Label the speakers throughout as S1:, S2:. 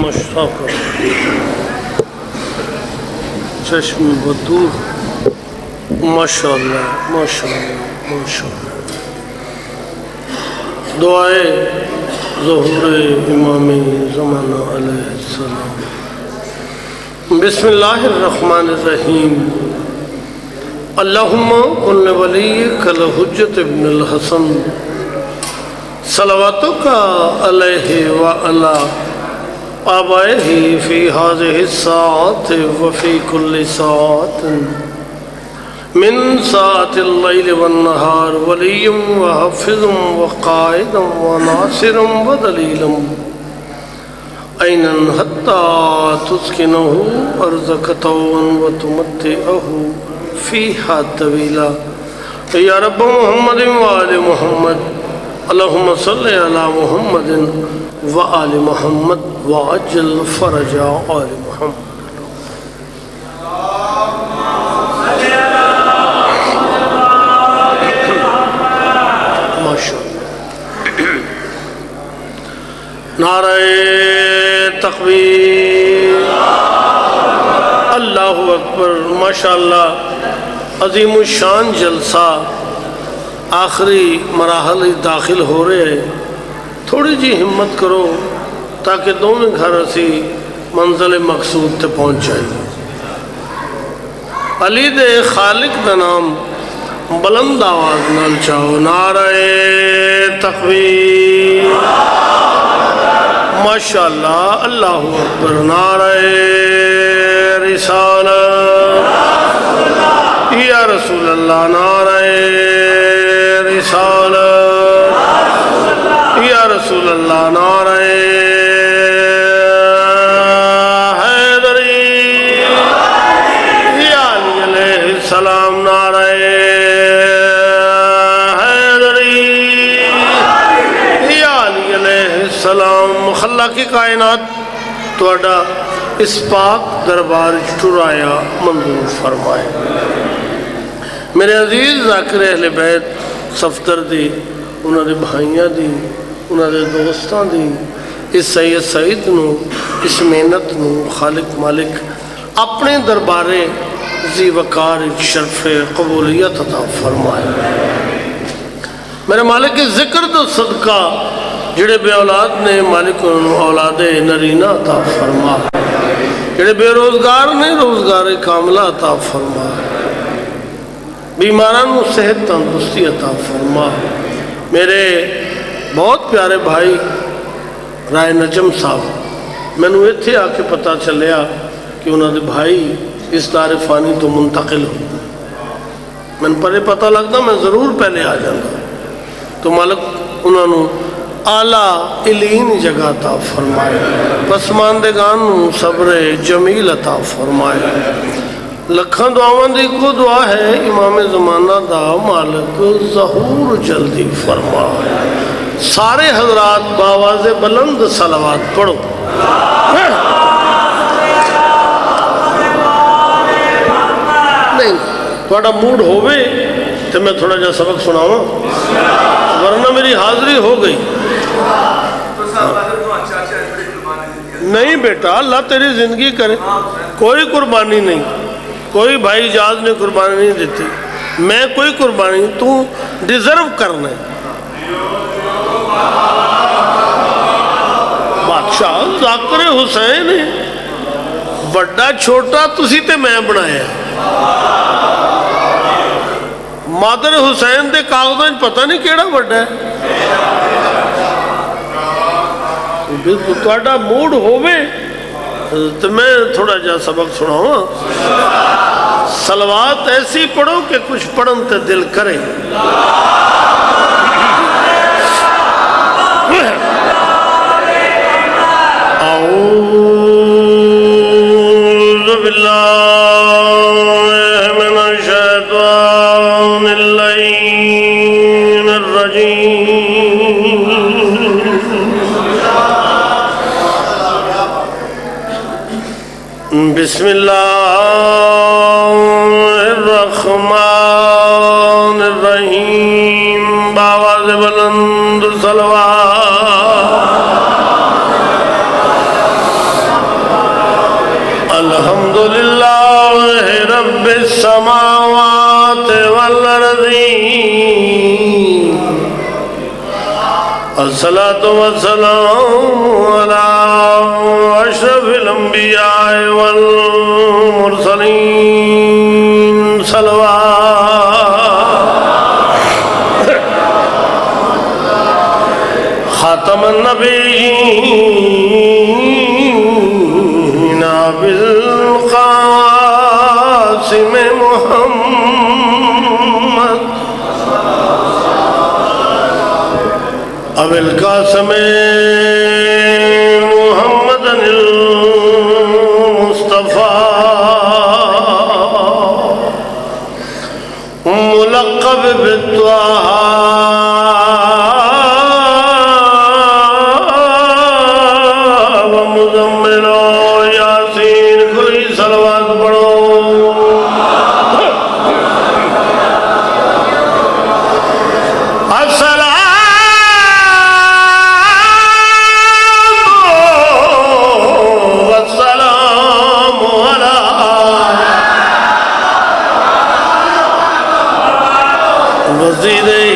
S1: مشتاق چشم بدور ماشاءاللہ ماشاءاللہ ماشاءاللہ. دعائے ظہور امام زمانہ علیہ السلام. بسم اللہ الرحمن الرحیم. اللہم کن ولیک الحجت ابن الحسن صلواتک علیہ وعلا آبائہ فی هذه الساعات وفی کل ساعت من ساعت اللیل والنہار ولی وحفظ وقائد وناصر ودلیل عینا حتی تسکنہ ارضک طوعا وتمتعہ فیہا طویلا. یا رب محمد وآل محمد اللہم صلی علی محمد وآل محمد وعجل فرج آل محمد. نعرہ تکبیر اللہ اکبر. ماشاءاللہ عظیم الشان جلسہ آخری مراحل داخل ہو رہے ہیں. تھوڑی جی ہمت کرو تاکہ دونوں گھر اسی منزل مقصود تے پہنچ جائیں. علی دے خالق دا نام بلند آواز نال چاہو. نعرہ تکبیر ماشاءاللہ اللہ اکبر. نعرہ رسالت یا رسول اللہ. نعرہ رسالت یا رسول اللہ. نعرہ حیدری یا علی علیہ السلام. نعرہ حیدری یا علی علیہ السلام. مخلہ کی کائنات توڑا اس پاک دربار چرایا منظور فرمائے. میرے عزیز ذاکر اہل بیت صفدر دی انہوں نے بھائیاں دی انہوں نے دوستان دی اس سید سعید نو اس محنت نو خالق مالک اپنے دربارے ذی وقار شرف قبولیت عطا فرمائے. میرے مالک کے ذکر تو صدقہ جڑے بے اولاد نے مالک انہوں اولاد نرینہ عطا فرما. جڑے بے روزگار نے روزگار کاملہ عطا فرما. بیماران و صحت تندرستی عطا فرما. میرے بہت پیارے بھائی رائے نجم صاحب میں نے اتھے آ کے پتہ چلیا کہ انہوں نے بھائی اس دار فانی تو منتقل ہو. میں نے پہلے پتہ لگتا میں ضرور پہلے آ جانا. تو مالک انہوں نے اعلیٰ علین جگہ عطا فرمائے. پسماندگان صبر جمیل عطا فرمائے. لکھاں دعاواں دی کو دعا ہے امام زمانہ دا مالک ظہور جلدی فرمائے. سارے حضرات باواز بلند صلوات پڑھو. نہیں تھوڑا موڈ ہوئے تو میں تھوڑا جا سبق سناؤں ورنہ میری حاضری ہو گئی. نہیں بیٹا اللہ تیری زندگی کرے. کوئی قربانی نہیں. کوئی بھائی جاز نے قربانی نہیں دیتی. میں کوئی قربانی تو ڈیزرو کرنا ہے. بادشاہ ذاکر حسین بڑا چھوٹا تسی تے میں بنایا. مادر حسین دے کاغذاں پتہ نہیں کیڑا بڑا ہے. تھوڑا موڈ ہوئے تو میں تھوڑا جا سبق سناؤں. صلوات ایسی پڑھو کہ کچھ پڑھن تے دل کرے. اعوذ باللہ من الشیطان اللعین الرجیم. بسم اللہ الرحمن الرحیم. باواز بلند صلوات السماوات والأرض الصلاة والسلام على أشرف الأنبياء والمرسلين صلوات خاتم النبيين بالقاسم محمد ابو القاسم محمد المصطفى ملقب بالطه ومزمل یاسین کوئی صلوات پڑھو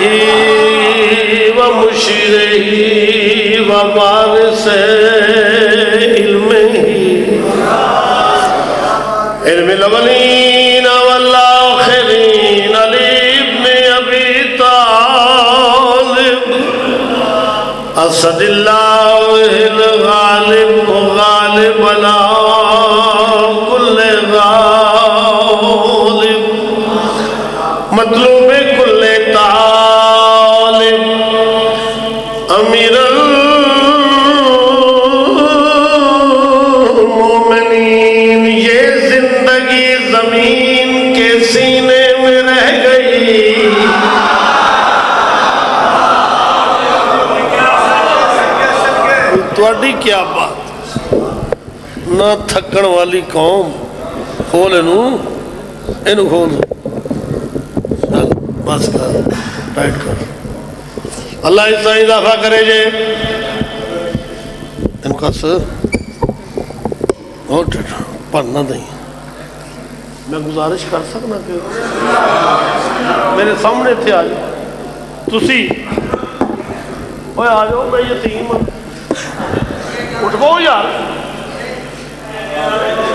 S1: وزیرہی ومشیرہی ووارث علمہی علم الاولین والآخرین علی ابن ابی طالب اسد اللہ الغالب غالب علی کل غالب مطلوب کل طالب امیر المومنین یہ زندگی زمین کے سینے میں رہ گئی تواڈی کیا بات نہ تھکن والی قوم کھول اینو کھول بس کر ٹائٹ کر اللہ اس طرح اضافہ کرے جے ان کا سر اور پڑھنا نہیں میں گزارش کر سکنا کہ میرے سامنے تھے آج تسی اوے آ جاؤ میں یتیم اٹھ گو یار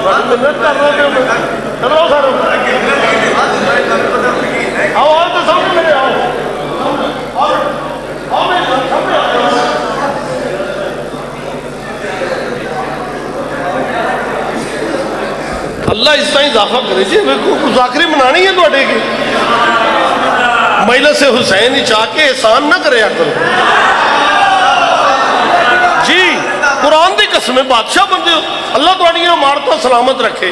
S1: محنت کر رہے ہو چلو سر آؤ آؤ تو سامنے میرے آؤ اللہ اس طرح اضافہ کرے جی مذاکرے منانی ہے تو اٹھے گی مجلس حسین ہی چاہ کے احسان نہ کرے کرو جی قرآن دی قسم بادشاہ بندے ہو اللہ تو اڑیاں مارتا سلامت رکھے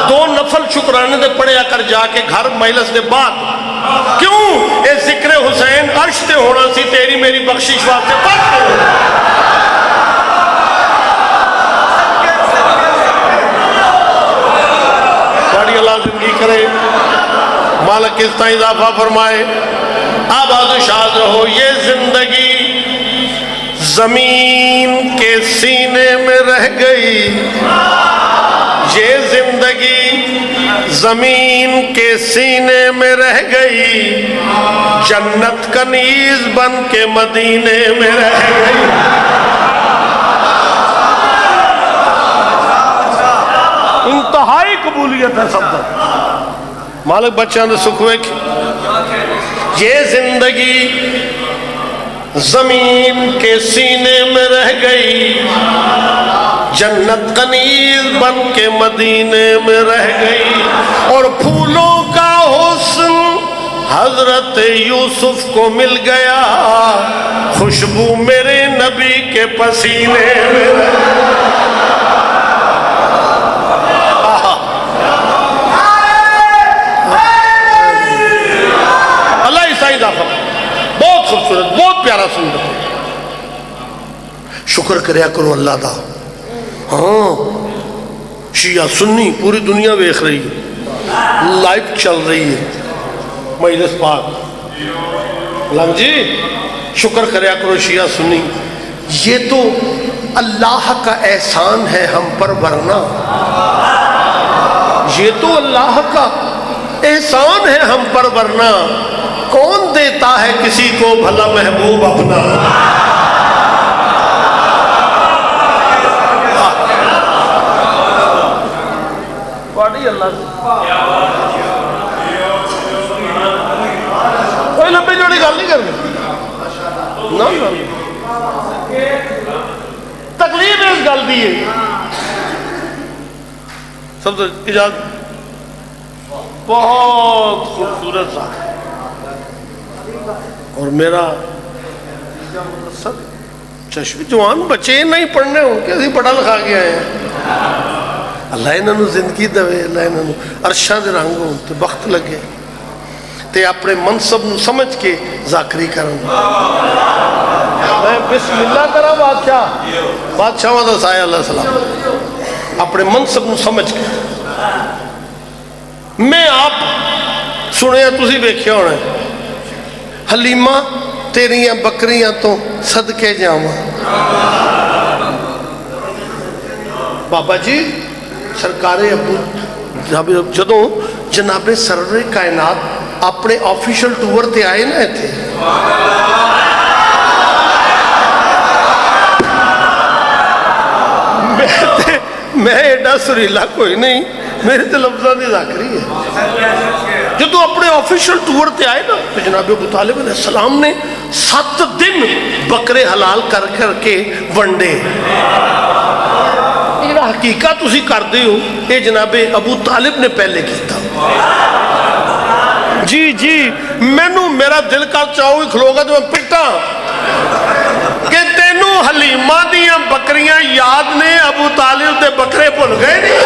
S1: دو نفل شکرانے دے پڑھے کر جا کے گھر مجلس دے بعد کیوں اے ذکر حسین عرش تے ہونا سی تیری میری بخشش واسطے پڑھ تھوڑی اللہ زندگی کرے مالک اس طرح اضافہ فرمائے آباد و شاد رہو یہ زندگی زمین کے سینے میں رہ گئی یہ زندگی زمین کے سینے میں رہ گئی جنت کنیز بن کے مدینے میں رہ گئی انتہائی قبولیت ہے سب تک مالک بچہ نے سکھوے کی یہ زندگی زمین کے سینے میں رہ گئی جنت کنیز بن کے مدینے میں رہ گئی اور پھولوں کا حسن حضرت یوسف کو مل گیا خوشبو میرے نبی کے پسینے میں رہ گئی اللہ عیسیٰ اضافہ بہت خوبصورت بہت پیارا سندر شکر کریا کرو اللہ دا ہاں شیعہ سنی پوری دنیا ویکھ رہی ہے لائف چل رہی ہے مجلس پاک لنگ جی شکر کریا کرو شیعہ سنی یہ تو اللہ کا احسان ہے ہم پر ورنہ یہ تو اللہ کا احسان ہے ہم پر ورنہ کون دیتا ہے کسی کو بھلا محبوب اپنا. پاڑی اللہ سے کوئی لمبی جوڑی گل نہیں کرنی. تکلیف اس گل دی ہے. سب سے اجازت بہت خوبصورت سا اور میرا چشم جوان بچے نہیں پڑھنے ہوں کہ اسی پڑھا لکھا کے آئے ہیں. اللہ انہوں زندگی دے, اللہ انہوں عرشاں دے رنگ ہوں تے وقت لگے تے اپنے منصب نو سمجھ کے ذاکری کرن. میں بسم اللہ کرا بادشاہ وہاں سایہ اللہ السلام اپنے منصب نو سمجھ کے. میں آپ سنے تسی ویکھیا ہونا حلیمہ تیریاں بکریاں تو صدقے جاواں. بابا جی سرکار ابو جدوں جناب سرور کائنات اپنے آفیشل ٹور تے آئے نا تھے میں ایڈا سریلا کوئی نہیں, میرے تے لفظاں دی ذاکری ہے. جدو اپنے آفیشل ٹور تے آئے نا تو جناب ابو طالب علیہ السلام نے 7 دن بکرے حلال کر کر کے ونڈے. یہ حقیقت تسی کر دے ہو یہ جناب ابو طالب نے پہلے کیتا. جی جی مینوں میرا دل کر چاہو کھلو گا تو میں پٹا کہ تینوں حلیمہ دیاں بکریاں یاد نے, ابو طالب دے بکرے بھول گئے نہیں.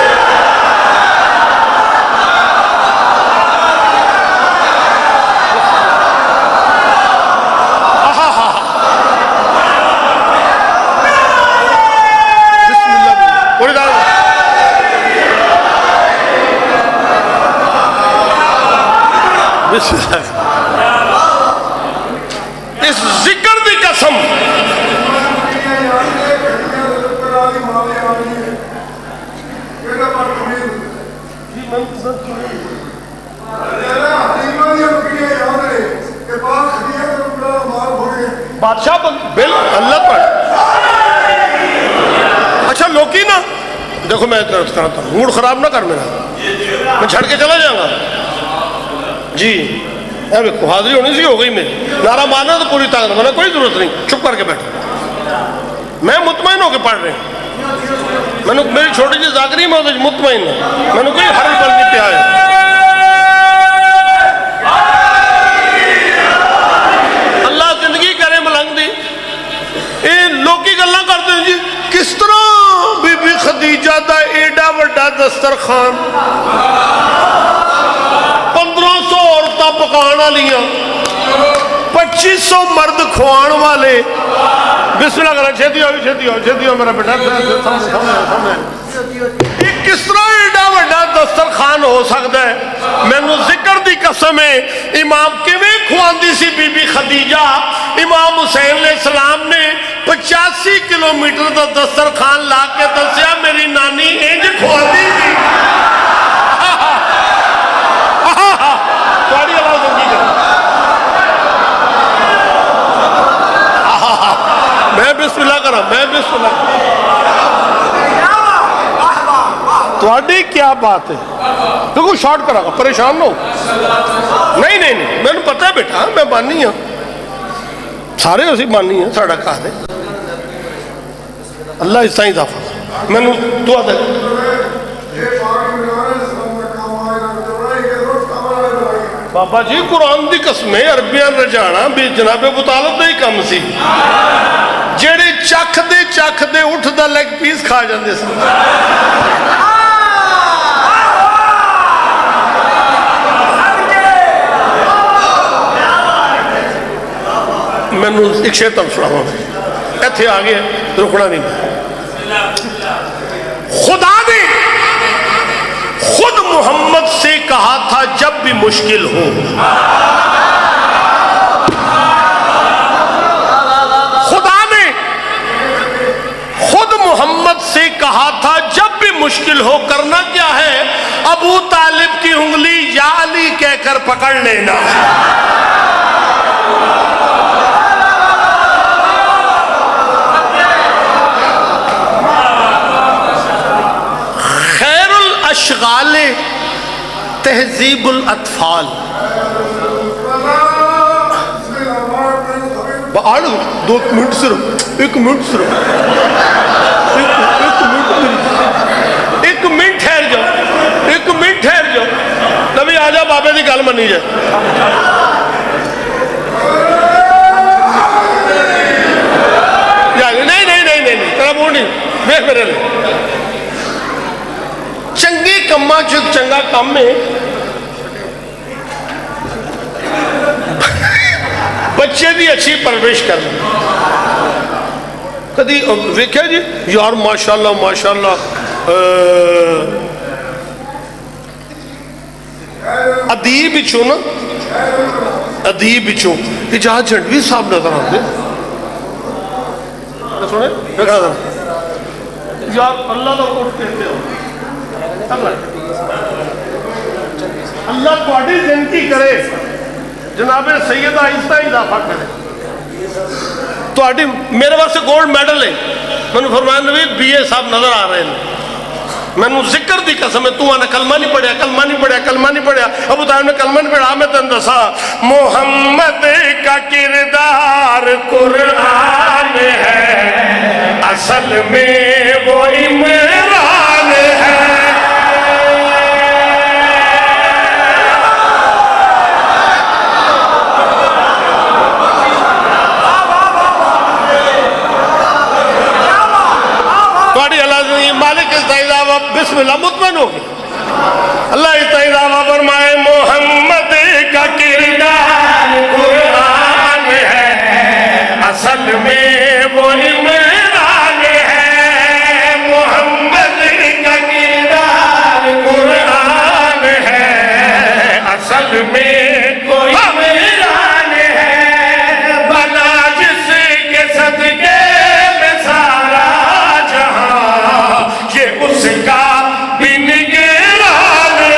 S1: اس ذکر دی قسم بادشاہ بل اللہ پر. اچھا لوکی نا دیکھو میں کرتا ہوں موڈ خراب نہ کر میرا, میں چھڑ کے چلا جاؤں گا. جی دیکھو حاضری ہونی سی ہو گئی میری, نعرہ مارنا تو پوری طاقت میں, کوئی ضرورت نہیں, چپ کر کے بیٹھو. میں مطمئن ہو کے پڑھ رہے ہیں, میں نے میری چھوٹی جی ذاکری میں مطمئن ہوں, میں نے کوئی حرف بل نہیں پہ آیا. اللہ زندگی کرے ملنگ دی. یہ لوگ گلاں کرتے ہیں جی کس طرح بی بی خدیجہ دا ایڈا وڈا دسترخوان 1500 عورتاں پکان والیاں 2500 مرد کھوان والے. بسم اللہ کریں, چھتی ہو میرا بیٹا. کس طرح ایڈا وڈا دسترخوان ہو سکتا ہے؟ مینوں ذکر دی قسم ہے امام کیویں کھواندی سی بی بی خدیجہ. امام حسین علیہ السلام نے 85 کلومیٹر دا دسترخوان لا کے دسیا میری نانی انج کھواندی سی. میں بسم اللہ کرا, میں بسم اللہ تھوڑی کیا بات ہے. دیکھو شارٹ کرا گا, پریشان نہ ہو. نہیں نہیں نہیں, میں نے پتہ ہے بیٹا میں مانی ہوں, سارے اسی مانی ہیں, ساڑھا کہا دے اللہ اس طرح دافع میں نے دعا دے. بابا جی قرآن دی قسمیں عربیاں رجانا بھی جناب ابو طالب دا ہی کم سی, جیڑے چکھ دے اٹھ دا لیگ پیس کھا جاندے سی. میں نے ایک شعر تب سناواں, ایتھے آ گیا رکنا نہیں. خدا نے خود محمد سے کہا تھا جب بھی مشکل ہو, خدا نے خود محمد سے کہا تھا جب بھی مشکل ہو. کرنا کیا ہے؟ ابو طالب کی انگلی یا علی کہہ کر پکڑ لینا. خیر الاشغال تہذیب الاطفال. دو منٹ صرف، ایک منٹ صرف، ایک منٹ ٹھہر جاؤ، ایک منٹ ٹھہر جاؤ. نبی آ جا بابے دی گل منی جائے. نہیں نہیں نہیں نہیں تیرا منہ نہیں ویکھ میرے لیے. چنگے کما چ چنگا کام ہے بچے دی اچھی پرورش کرنا. کدی ویکھیا جی یار ماشاءاللہ ماشاءاللہ ادیب وچوں نا، ادیب وچوں اجاز جھنڈوی صاحب نظر آتے. سنے دیکھا ذرا یار اللہ دا کوٹ کہتے ہو. اللہ تہاڈی زندگی کرے، جناب سیدہ آہستہ اضافہ کرے. تہاڈی میرے واسطے گولڈ میڈل ہے. میں نے فرمایا نبی بی اے صاحب نظر آ رہے ہیں. میں نے ذکر دی قسم ہے تو آنا کلمہ نہیں پڑھیا، کلمہ نہیں پڑھیا، کلمہ نہیں پڑھیا. ابو طالب نے کلمہ نہیں پڑھا. میں تن دسا محمد کا کردار قرآن ہے، اصل میں وہ عمران ہے. مالک استعذاب بسم اللہ مطمئن ہوگی. اللہ استعذاب فرمائے محمد کا کردار قرآن ہے، اصل میں وہ عمران ہے. محمد کا کردار قرآن ہے، اصل میں کوئی عمران ہے. بنا جس کے صدقے اس کا بھی نگران ہے.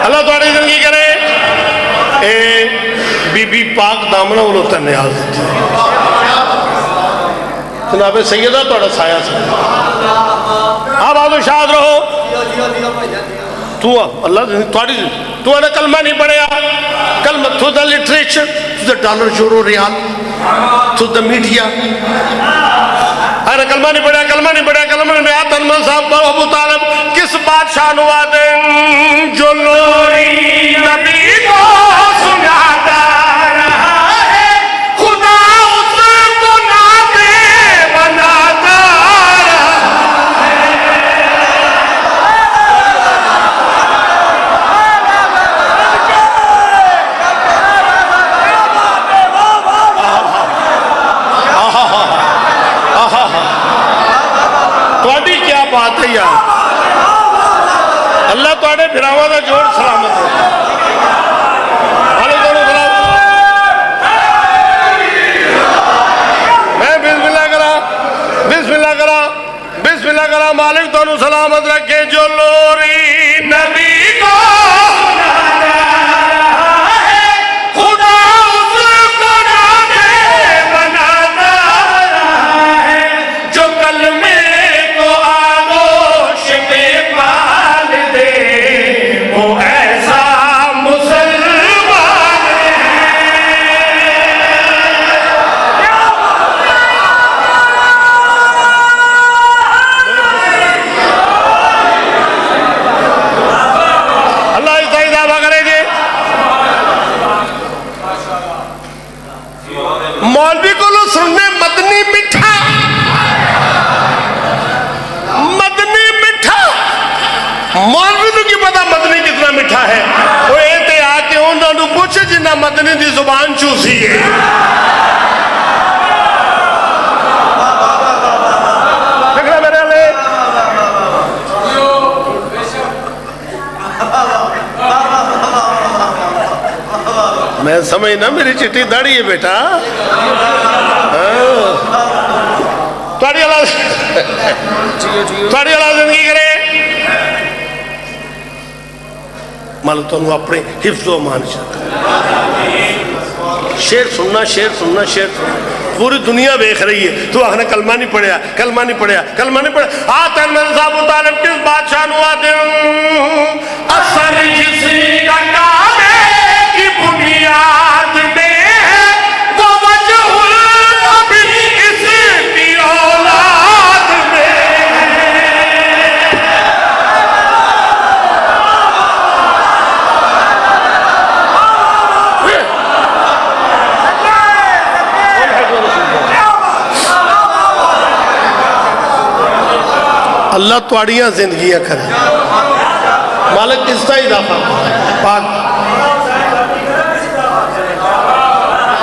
S1: اللہ تھوڑی زندگی کرے. بی بی پاک دامنہ انہوں تے نیاز دیتی. جناب سیدہ توڑا سایہ سے آپ آدھو شاد رہو. تو اللہ توڑی تو نے کلمہ نہیں پڑھیا. کلمہ تو دا لٹریچر، تو دا ڈالر یورو ریال، تو دا میڈیا. ارے کلمہ نہیں پڑھیا، کلمہ نہیں پڑھیا، کلمہ نہیں پڑھیا. تنمہ صاحب ابو طالب کس بادشاہ نوادن جو لوری نبی کو سناتا بات ہے یار. اللہ تواڈے بھراواں دا جوڑ سلامت ہو. علیکم السلام. میں بسم اللہ کرا، بسم اللہ کرا، بسم اللہ کرا. مالک تانوں سلامت رکھے. جو لوری نبی کو مولوی کو لو سننے مدنی مٹھا، مدنی مٹھا. مولوی نو کی پتا مدنی کتنا مٹھا ہے. وہ ایتے آ کے انہوں نے پوچھے جنہ مدنی دی زبان چوسی ہے. سمجھنا میری چٹی داڑھی ہے بیٹا. تھوڑی اللہ زندگی کرے. مالک تو اپنے حفظ و امان چاہتا. شیر سننا شیر سننا شیر سننا. پوری دنیا دیکھ رہی ہے, تو آخنا کلمہ نہیں پڑھیا, کلمہ نہیں پڑھیا, کلمہ نہیں پڑھیا. آتن میں صاحب طالب کس بادشاہ نوا دن اثر جسی کا کعبے کی بنیاد میں ہے, وہ وجہ ابھی اس کی اولاد میں. اللہ توڑیاں زندگیاں کرے. مالک کس کا اضافہ پاک.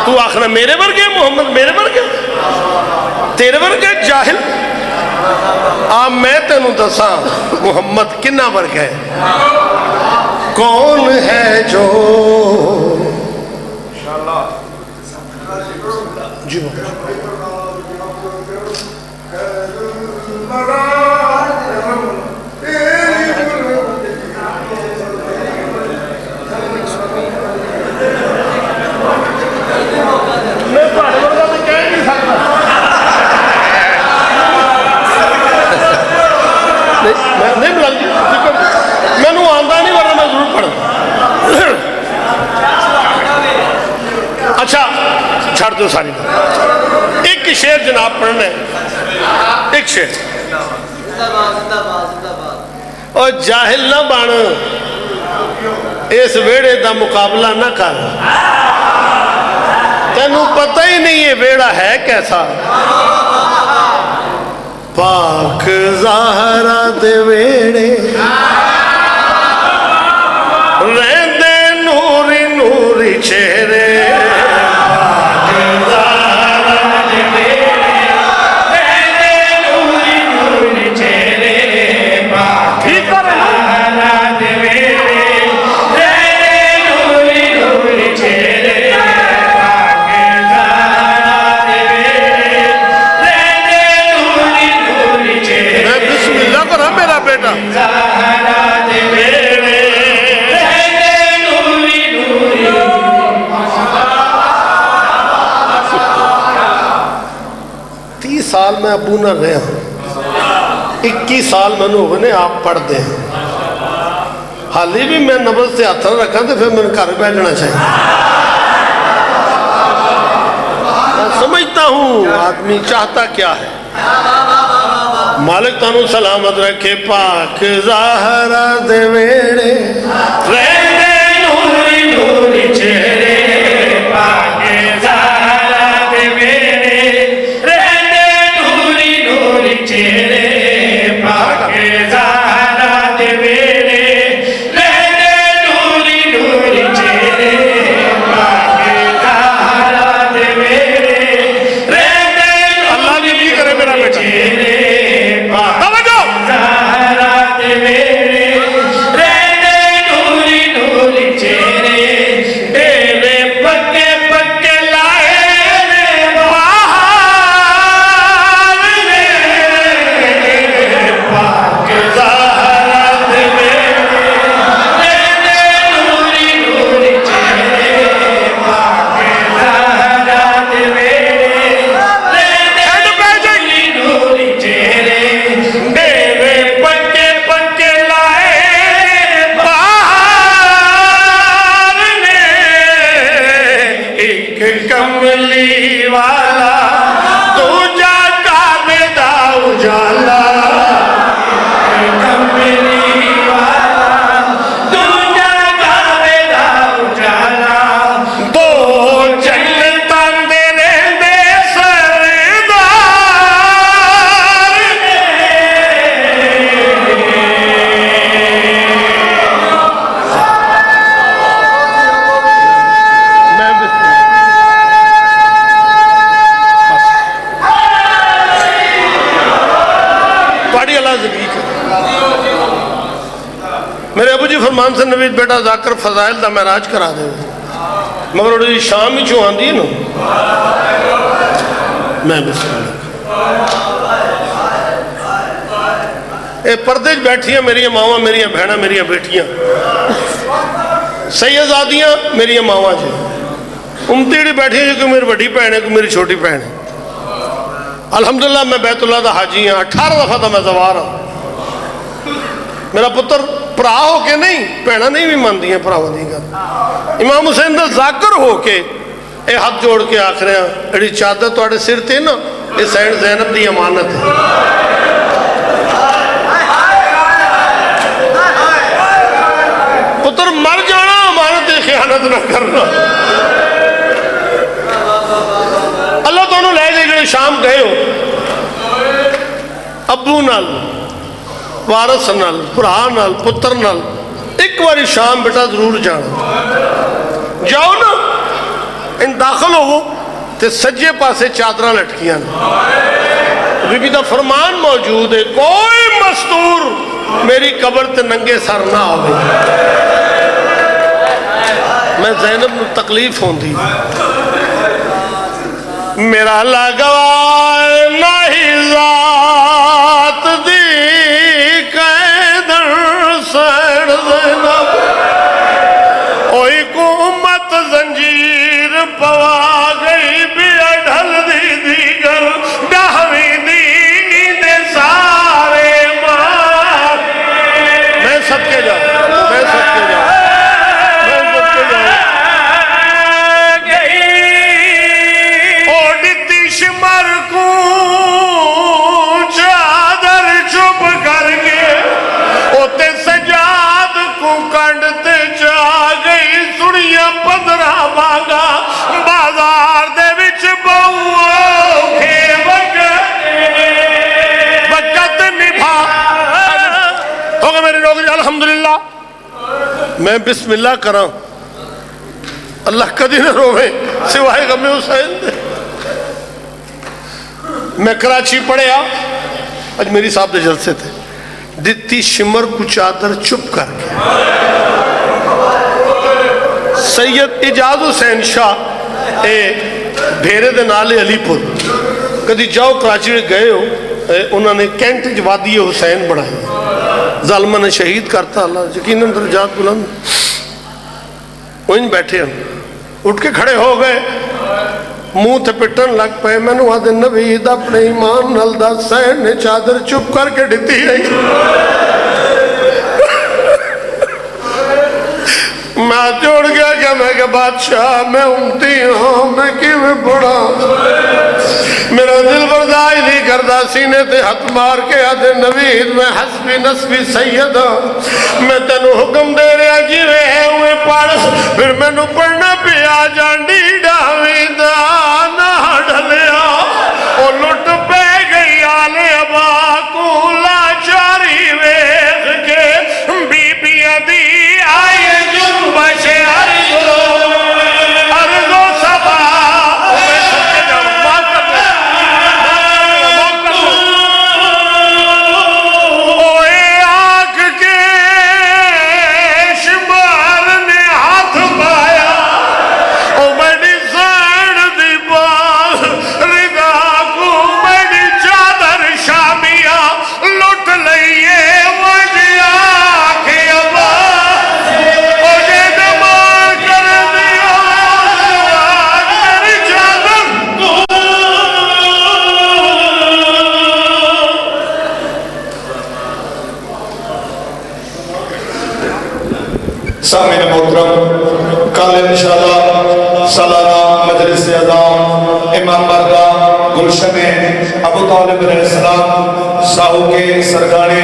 S1: تو آخنا میرے ورگے محمد, میرے ورگے, تیرے ورگے جاہل. میں تینوں دساں محمد کنہ ورگا ہے. کون ہے جو جی نہیں بلال جی میں نو آندہ نہیں ورنہ میں ضرور پڑھا. اچھا چھاڑ دو ساری بات. ایک شعر جناب پڑھنا ہے, ایک شعر. اور جاہل نہ بان, اس ویڑے دا مقابلہ نہ کر. تینوں پتہ ہی نہیں یہ ویڑا ہے کیسا. پاک زہرا دے ویڑے رہندے نوری نوری چہرے. سال میں ابو نہ رہے ہوں, 21 سال میں ہو گئے آپ پڑھ دیں. حالی بھی میں نبض سے ہاتھ رکھا تو پھر میں گھر بیٹھنا چاہیے. میں سمجھتا ہوں آدمی چاہتا کیا ہے. مالک تانوں سلامت رکھے. پاک زہرا دے ویڑے رہندے نوری نوری چہرے. پاک زہرا دے ویڑے چہرے. پاک زہرا دے ویڑے رہندے نوری نوری چہرے. پاک زہرا دے ویڑے رہندے اللہ نے بھی کرے میرا بیٹا. توجہ. زہرا دے ویڑے رہندے نوری نوری چہرے. ڈیرے پکے پکے لائے کملی والا دوجا کعبے دا اجالا. کملی والا دوجا کعبے دا اجالا. دو جنتاں دے رہندے سردار میرے ابو جی فرمان سے نبی بیٹا ذاکر فضائل دا معراج کرا دے. مگر وہ شام ہی چوں آندی ہے نا میں بسم اللہ اے پردے بیٹھیاں میری ماواں میری بہناں میری بیٹیاں سیدزادیاں میری ماواں جی امتی جڑی بیٹھی ہیں کوئی میری بڑی بہن ہے کوئی میری چھوٹی بہن ہے الحمدللہ میں بیت اللہ دا حاجی ہاں 18 دفعہ دا میں زوار ہوں میرا پتر پرا ہو کے نہیں بہناں نہیں بھی مانتی ہیں پراواں دی گل امام حسین دا ذاکر ہو کے اے ہاتھ جوڑ کے آکھ رہے ہیں اڑی چادر تواڈے سر تے نا اے سین زینب دی امانت ہے پتر مر جانا امانت خیانت نہ کرنا اللہ تو انہوں لے جائے جو شام گئے ہو ابو نال وارث نال بھرا نال پتر نال ایک باری شام بیٹا ضرور جانا جاؤ نا ان داخل ہو تے سجے پاسے چادرہ لٹکیاں بی بی دا فرمان موجود ہے کوئی مستور میری قبر تے ننگے سر نہ ہوئے میں زینب نو تکلیف ہوں دی میرا لگوا نہیں ذات دی قیدر سیڑ زینب اوئی کو امت زنجیر پوا گئی بھی اڈھل دی دیگر ڈہوی دی دے سارے ماں میں صدقے جاؤں میں صدقے جاؤں بازار دے وچ بہو کھے وقت نبھا ہوگا میرے لوگ الحمدللہ میں بسم اللہ کراں اللہ کدی نہ روے سوائے غم حسین دے میں کراچی پڑھیا آج میری صاحب دے جلسے تھے دتی شمر کو چادر چپ کر کے سید اجاز حسین شاہ اے بھیرے دے نالے علی پور کدی جاؤ کراچی گئے ہو انہوں نے کینٹ وادی حسین بڑھائی ظالمہ نے شہید کرتا اللہ یقیناً درجات بلند وہ ان بیٹھے ہیں اٹھ کے کھڑے ہو گئے منہ تے پٹن لگ پے میں نے وہاں دے نوید اپنے ایمان نلدہ سین نے چادر چپ کر کے ڈھتی ہے میں جوڑ گیا کہ میں کہ بادشاہ میں امتی ہوں میں کیوں میں بڑا میرا دل بردائی نہیں کردا سینے تے ہاتھ مار کے آدھے نوید میں حسبی نسبی سید ہوں میں تینو حکم دے رہا جیوے ہے ہوئے پڑھ پھر میں نو پڑھنا پیا جانڈی ڈاوی دا نہ ڈھلیا او لٹ پہ گئی آلے ابا کو لاچاری ویخ کے بی بی دی آئے بشے ارزو سبا میں سب کے جاؤں بات کرتے اوے آنکھ کے شمار نے ہاتھ پایا او بڑی سڑ دی باغ ردا کو بڑی چادر شامیا لٹ لئیے وجہ آنکھ ابا
S2: سامعین محترم کل انشاءاللہ سالانہ مجلس اعظام امام بارگاہ گلشن ابو طالب علیہ السلام ساہو کے سرگانے